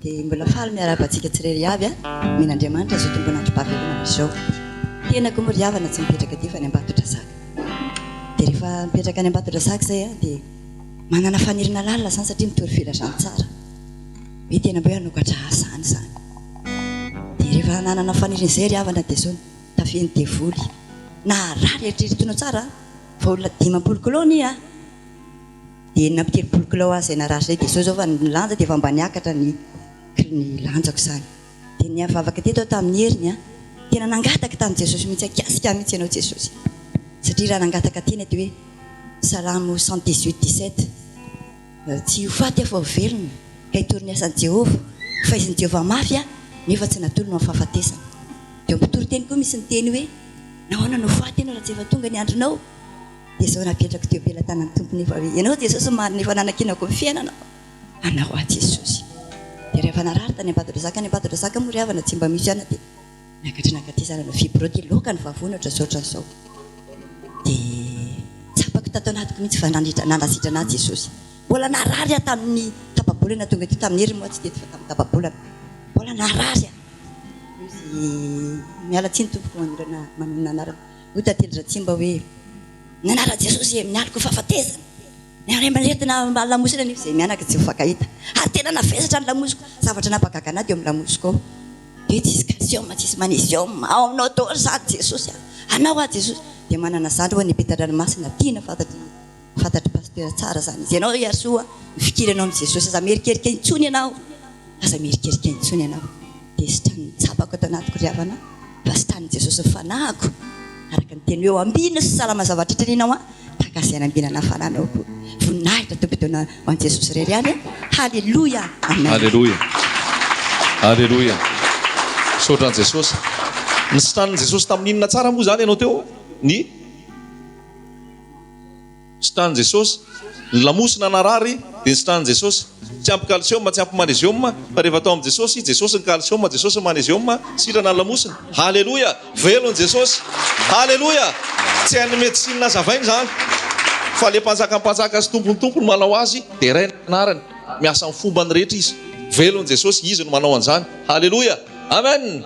dia mbola faly miara-bantsika tsirery avy min'Andriamanitra zao tombonandro-pahavelomana izao. Tenako moa ry havana tsy mipetraka ty fa ny Ambatondrazaka. Dia rehefa mipetraka any Ambatondrazaka izay dia manana fanirina lalina zany satria mitory filazany tsara. Hoe tena mbo hoe hanokatra asany zany. Dia rehefa nanana fanirina izay ry havana dia zao tafeny devoly. Naharary eritreretinao tsara fa olona 50 kilao ni dia 30 kilao izay narary izay dia zao fa ny lanja dia efa mba niakatra ny lanjako izany. Dia ny avavaka teto tamin'ny heriny tena nangataka tamin'i Jesosy mihitsy, akasika mihitsy ianao Jesosy. Satria raha nangataka tena dia hoe Salamo 118:17 tsy ho faty aho fa ho velona ka hitory ny asan'i Jehovah, faizin'i Jehovah mafy nefa tsy natolo no fahafatesana. Dia mpitory teny koa misy ny teny hoe nahoana no faty ianao raha tsy efa tonga ny andronao. Dia zao napetraka teo am-pelantanan'ny tompony efa hoe ianao Jesosy marina efa nanakinako ny fiainanao anao ahy Jesosy. Dia rehefa narary tany Ambatondrazaka moa ry havana tsy mba misy ana dia miakatra nakatizana no fibro dia loka ny vavony ohatra'izao ohatra'izao. Dia tsapako tato anatiko mihitsy fa nanasitra anazy Jesosy. Mbola narary tamin'ny tapabolana tonga ty tamin'ny heriny moa tsy teto fa tamin'ny tapabolana. Mbola narary miala tsiny tompoko manona anarana. Ho tantely raha tsy mba hoe nanara Jesosy mialiko fahafatesana. Ny manetina lamosina nefa izay mianaka tsy ho fakahita. Ary tena navesatra ny lamosiko. Zavatra napakaka anaty eo amin'ny lamosiko ao. Dia tsisy calcium, tsisy magnesium. Ao aminao daholo sady Jesosy. Anao ahy Jesosy. Dia manana zandry ho any Betan-dranomasina tiana fantatry pasteur tsara zany. Izy ianao Iasoa mifikiranao amin'ny Jesosy. Aza merikerika intsony ianao. Aza merikerika intsony ianao. Dia sitrany tsapako ato anatiko ry havana. Pasitany Jesosy ny fanahiko. Araka ny teny hoe ambina sy salama zavatra treninao tahaka izay nambina nafananao koa. Voninahitra tompotona ho an'i Jesosy irery ihany. Halleluia. Amen. Halleluia. Halleluia. Sotran Jesosy. Ny sitranin'i Jesosy tamin'inona tsara moa zany ianao teo? Ny sitranin'i Jesosy, ny lamosina narary dia ny sitranin'i Jesosy. Tsy ampy calcium, tsy ampy magnesium, fa rehefa atao amin'ny Jesosy, Jesosy ny calcium, Jesosy ny magnesium, sitrana ny lamosina. Halleluia. Velon Jesosy. Halleluia. Tsy hain'ny médecine zavainy zany. Fa le mpanjaka sy tompony manao azy dia ray anarany. Miasa amin'ny fombany rehetra izy. Velon Jesosy, izy no manao an'izany. Halleluia. Amen.